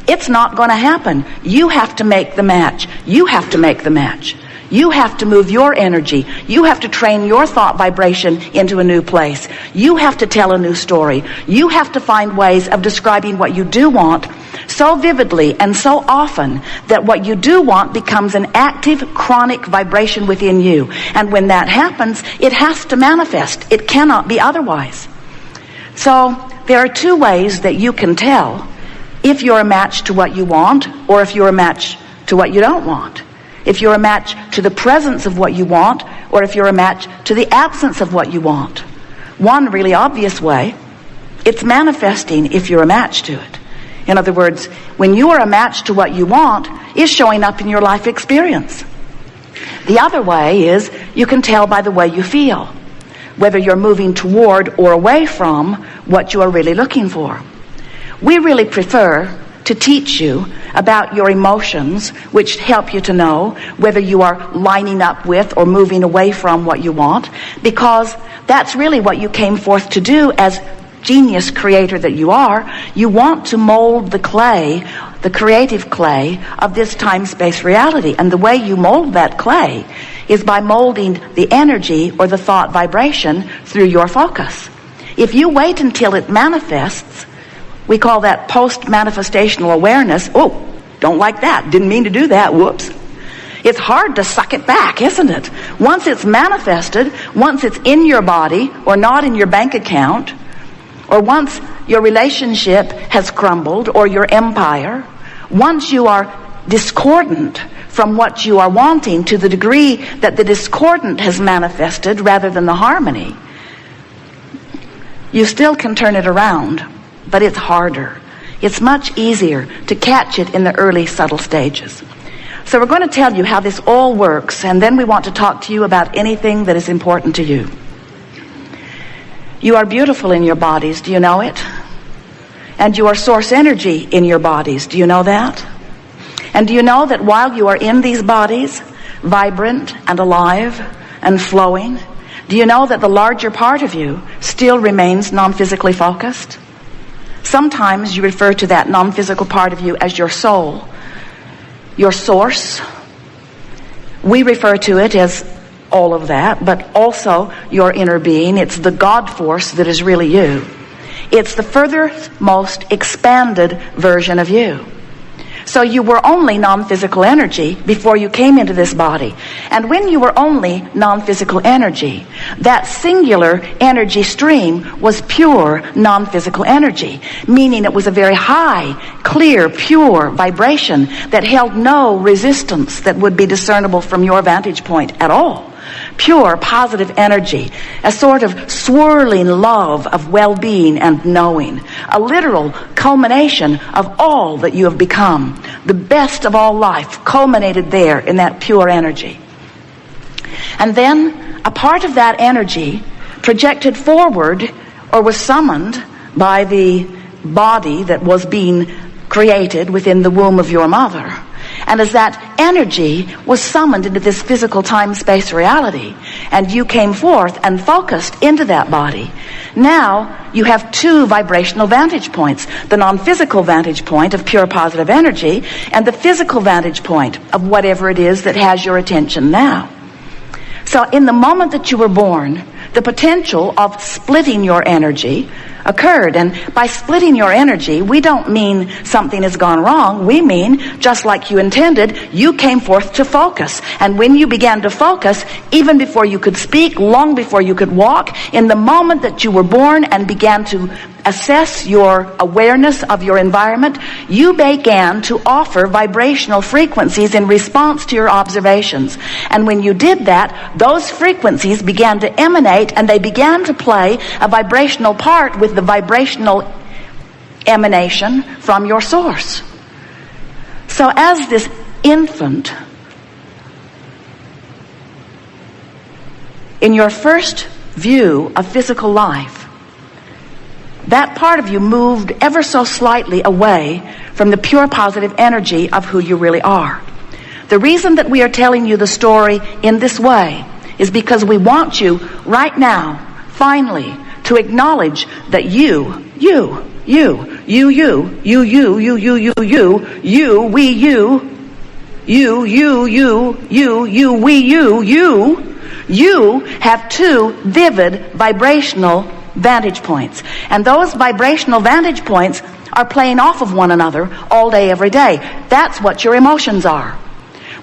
It's not going to happen. You have to make the match. You have to make the match. You have to move your energy. You have to train your thought vibration into a new place. You have to tell a new story. You have to find ways of describing what you do want so vividly and so often that what you do want becomes an active, chronic vibration within you. And when that happens, it has to manifest. It cannot be otherwise. So there are two ways that you can tell if you're a match to what you want or if you're a match to what you don't want. If you're a match to the presence of what you want or if you're a match to the absence of what you want. One really obvious way, it's manifesting if you're a match to it. In other words, when you are a match to what you want, it's showing up in your life experience. The other way is you can tell by the way you feel, whether you're moving toward or away from what you are really looking for. We really prefer to teach you about your emotions, which help you to know whether you are lining up with or moving away from what you want, because that's really what you came forth to do as genius creator that you are. You want to mold the clay, the creative clay of this time-space reality. And the way you mold that clay is by molding the energy or the thought vibration through your focus. If you wait until it manifests, we call that post-manifestational awareness. Oh, don't like that. Didn't mean to do that. Whoops. It's hard to suck it back, isn't it? Once it's manifested, once it's in your body or not in your bank account, or once your relationship has crumbled or your empire, once you are discordant from what you are wanting to the degree that the discordant has manifested rather than the harmony, you still can turn it around, but it's harder. It's much easier to catch it in the early subtle stages. So we're going to tell you how this all works, and then we want to talk to you about anything that is important to you. You are beautiful in your bodies, do you know it? And you are source energy in your bodies, do you know that? And do you know that while you are in these bodies, vibrant and alive and flowing, do you know that the larger part of you still remains non-physically focused? Sometimes you refer to that non-physical part of you as your soul, your source. We refer to it as all of that, but also your inner being. It's the God force that is really you. It's the furthermost expanded version of you. So you were only non-physical energy before you came into this body. And when you were only non-physical energy, that singular energy stream was pure non-physical energy, meaning it was a very high, clear, pure vibration that held no resistance that would be discernible from your vantage point at all. Pure, positive energy, a sort of swirling love of well-being and knowing, a literal culmination of all that you have become. The best of all life culminated there in that pure energy. And then a part of that energy projected forward or was summoned by the body that was being created within the womb of your mother. And as that energy was summoned into this physical time-space reality, and you came forth and focused into that body, now you have two vibrational vantage points: the non-physical vantage point of pure positive energy and the physical vantage point of whatever it is that has your attention now. So in the moment that you were born, the potential of splitting your energy occurred. And by splitting your energy, we don't mean something has gone wrong. We mean, just like you intended, you came forth to focus. And when you began to focus, even before you could speak, long before you could walk, in the moment that you were born and began to assess your awareness of your environment, you began to offer vibrational frequencies in response to your observations. And when you did that, those frequencies began to emanate, and they began to play a vibrational part with the vibrational emanation from your source. So as this infant, in your first view of physical life, that part of you moved ever so slightly away from the pure positive energy of who you really are. The reason that we are telling you the story in this way is because we want you right now, finally, to acknowledge that you, we, you have two vivid vibrational vantage points. And those vibrational vantage points are playing off of one another all day, every day. That's what your emotions are.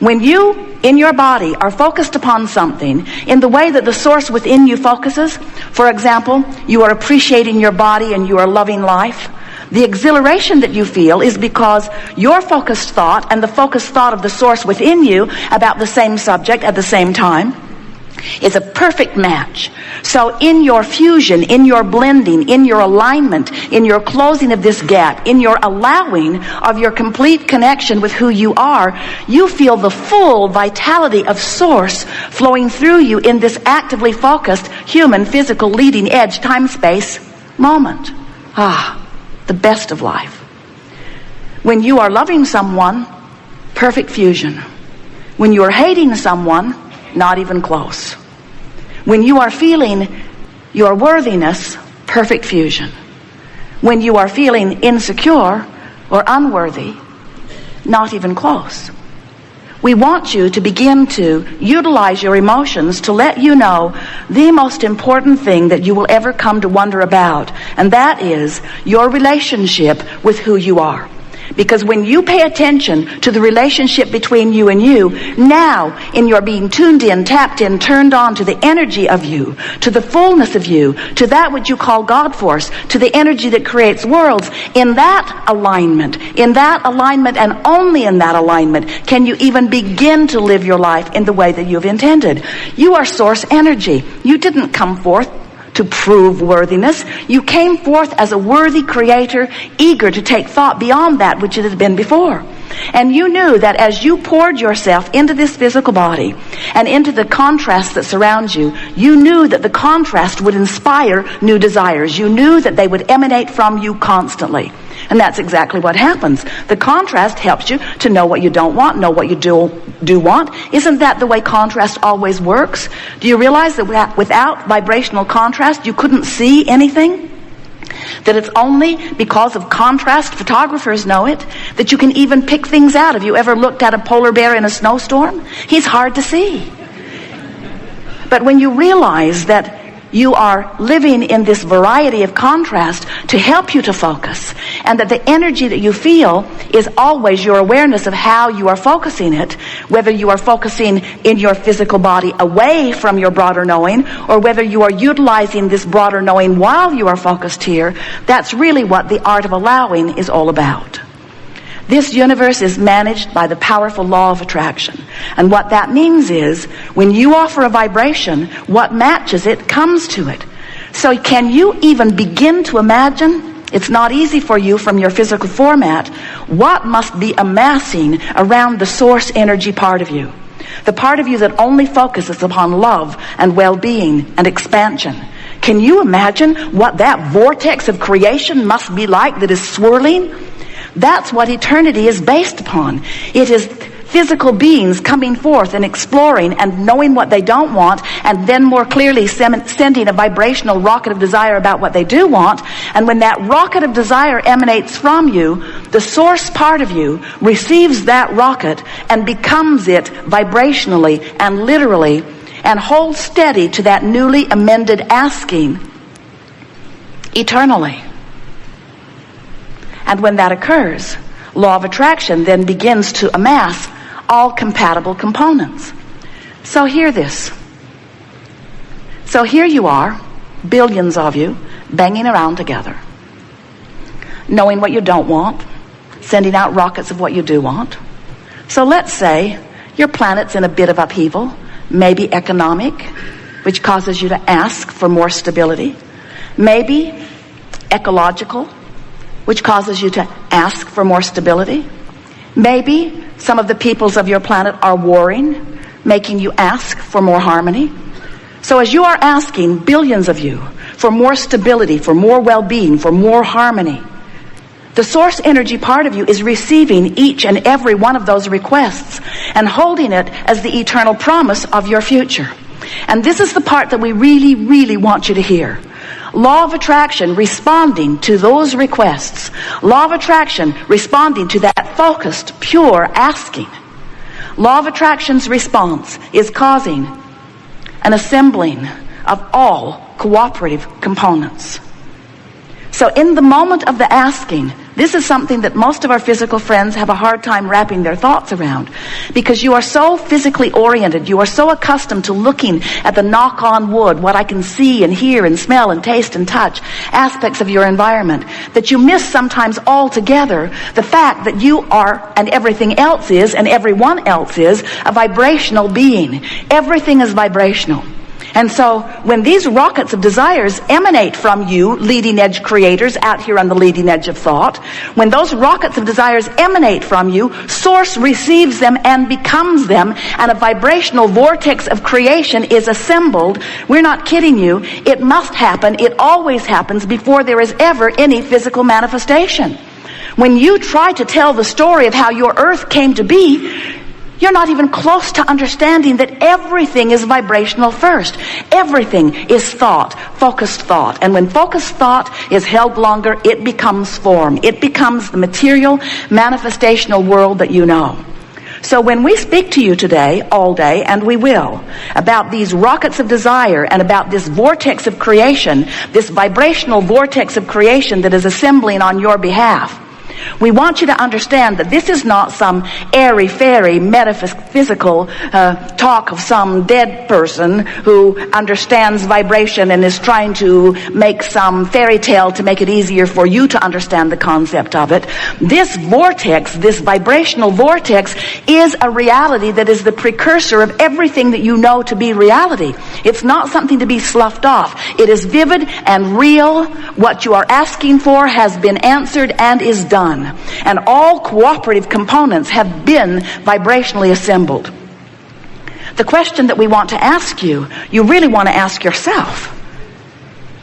When you, in your body, are focused upon something in the way that the source within you focuses, for example, you are appreciating your body and you are loving life, the exhilaration that you feel is because your focused thought and the focused thought of the source within you about the same subject at the same time is a perfect match. So in your fusion, in your blending, in your alignment, in your closing of this gap, in your allowing of your complete connection with who you are, you feel the full vitality of source flowing through you in this actively focused human physical leading edge time-space moment. The best of life. When you are loving someone, perfect fusion. When you are hating someone, not even close. When you are feeling your worthiness, perfect fusion. When you are feeling insecure or unworthy, not even close. We want you to begin to utilize your emotions to let you know the most important thing that you will ever come to wonder about, and that is your relationship with who you are. Because when you pay attention to the relationship between you and you, now in your being tuned in, tapped in, turned on to the energy of you, to the fullness of you, to that which you call God force, to the energy that creates worlds, in that alignment and only in that alignment can you even begin to live your life in the way that you've intended. You are source energy. You didn't come forth to prove worthiness. You came forth as a worthy creator, eager to take thought beyond that which it had been before. And you knew that as you poured yourself into this physical body and into the contrast that surrounds you, you knew that the contrast would inspire new desires. You knew that they would emanate from you constantly. And that's exactly what happens. The contrast helps you to know what you don't want, know what you do want. Isn't that the way contrast always works? Do you realize that without vibrational contrast, you couldn't see anything? That it's only because of contrast, photographers know it, that you can even pick things out. Have you ever looked at a polar bear in a snowstorm? He's hard to see. But when you realize that you are living in this variety of contrast to help you to focus, and that the energy that you feel is always your awareness of how you are focusing it, whether you are focusing in your physical body away from your broader knowing, or whether you are utilizing this broader knowing while you are focused here, that's really what the art of allowing is all about. This universe is managed by the powerful law of attraction. And what that means is, when you offer a vibration, what matches it comes to it. So can you even begin to imagine? It's not easy for you from your physical format. What must be amassing around the source energy part of you? The part of you that only focuses upon love and well-being and expansion. Can you imagine what that vortex of creation must be like that is swirling? That's what eternity is based upon. It is physical beings coming forth and exploring and knowing what they don't want, and then more clearly sending a vibrational rocket of desire about what they do want. And when that rocket of desire emanates from you, the source part of you receives that rocket and becomes it vibrationally and literally, and holds steady to that newly amended asking eternally. And when that occurs, law of attraction then begins to amass all compatible components. So hear this. So here you are, billions of you, banging around together, knowing what you don't want, sending out rockets of what you do want. So let's say your planet's in a bit of upheaval, maybe economic, which causes you to ask for more stability, maybe ecological, which causes you to ask for more stability. Maybe some of the peoples of your planet are warring, making you ask for more harmony. So as you are asking, billions of you, for more stability, for more well-being, for more harmony, the source energy part of you is receiving each and every one of those requests and holding it as the eternal promise of your future. And this is the part that we really, really want you to hear. Law of attraction responding to those requests. Law of attraction responding to that focused, pure asking. Law of attraction's response is causing an assembling of all cooperative components. So in the moment of the asking, this is something that most of our physical friends have a hard time wrapping their thoughts around, because you are so physically oriented, you are so accustomed to looking at the knock on wood, what I can see and hear and smell and taste and touch, aspects of your environment, that you miss sometimes altogether the fact that you are, and everything else is, and everyone else is, a vibrational being. Everything is vibrational. And so when these rockets of desires emanate from you, leading edge creators out here on the leading edge of thought, when those rockets of desires emanate from you, Source receives them and becomes them, and a vibrational vortex of creation is assembled. We're not kidding you. It must happen. It always happens before there is ever any physical manifestation. When you try to tell the story of how your earth came to be, you're not even close to understanding that everything is vibrational first. Everything is thought, focused thought. And when focused thought is held longer, it becomes form. It becomes the material, manifestational world that you know. So when we speak to you today, all day, and we will, about these rockets of desire and about this vortex of creation, this vibrational vortex of creation that is assembling on your behalf, we want you to understand that this is not some airy-fairy metaphysical talk of some dead person who understands vibration and is trying to make some fairy tale to make it easier for you to understand the concept of it. This vortex, this vibrational vortex, is a reality that is the precursor of everything that you know to be reality. It's not something to be sloughed off. It is vivid and real. What you are asking for has been answered and is done. And all cooperative components have been vibrationally assembled. The question that we want to ask you, you really want to ask yourself,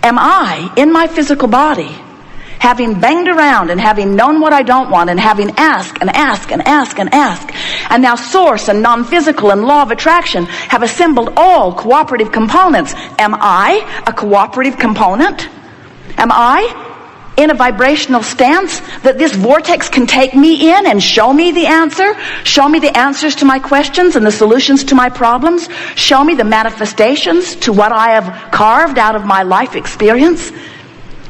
am I, in my physical body, having banged around and having known what I don't want and having asked and asked and asked and asked, and now Source and non-physical and law of attraction have assembled all cooperative components? Am I a cooperative component? Am I in a vibrational stance that this vortex can take me in and show me the answer, show me the answers to my questions and the solutions to my problems, show me the manifestations to what I have carved out of my life experience?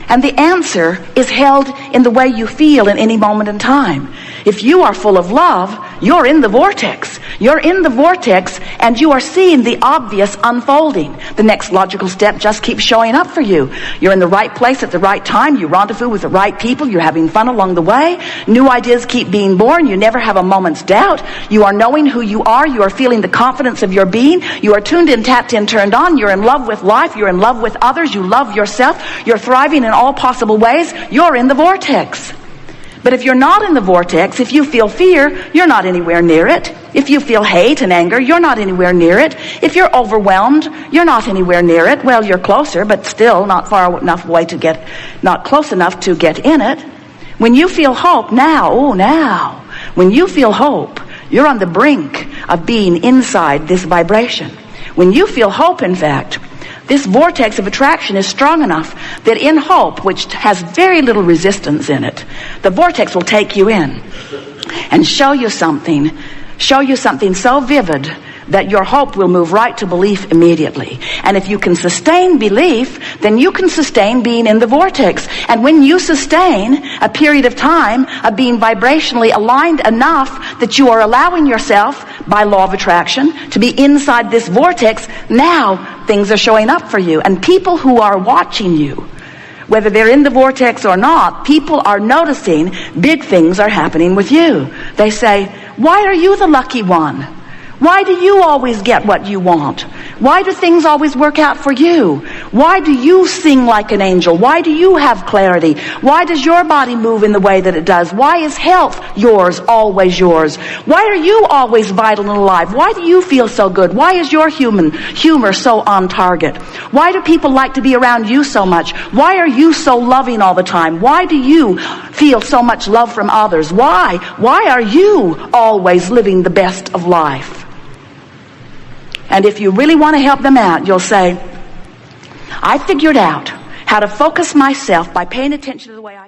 And the answer is held in the way you feel in any moment in time. If you are full of love, you're in the vortex. You're in the vortex and you are seeing the obvious unfolding. The next logical step just keeps showing up for you. You're in the right place at the right time. You rendezvous with the right people. You're having fun along the way. New ideas keep being born. You never have a moment's doubt. You are knowing who you are. You are feeling the confidence of your being. You are tuned in, tapped in, turned on. You're in love with life. You're in love with others. You love yourself. You're thriving in all possible ways. You're in the vortex. But if you're not in the vortex, if you feel fear, you're not anywhere near it. If you feel hate and anger, you're not anywhere near it. If you're overwhelmed, you're not anywhere near it. Well, you're closer, but still not far enough away to get, not close enough to get in it. When you feel hope when you feel hope, you're on the brink of being inside this vibration. When you feel hope, in fact, this vortex of attraction is strong enough that in hope, which has very little resistance in it, the vortex will take you in and show you something so vivid that your hope will move right to belief immediately. And if you can sustain belief, then you can sustain being in the vortex. And when you sustain a period of time of being vibrationally aligned enough that you are allowing yourself, by law of attraction, to be inside this vortex, now things are showing up for you. And people who are watching you, whether they're in the vortex or not, people are noticing big things are happening with you. They say, why are you the lucky one? Why do you always get what you want? Why do things always work out for you? Why do you sing like an angel? Why do you have clarity? Why does your body move in the way that it does? Why is health yours, always yours? Why are you always vital and alive? Why do you feel so good? Why is your humor so on target? Why do people like to be around you so much? Why are you so loving all the time? Why do you feel so much love from others? Why are you always living the best of life? And if you really want to help them out, you'll say, I figured out how to focus myself by paying attention to the way I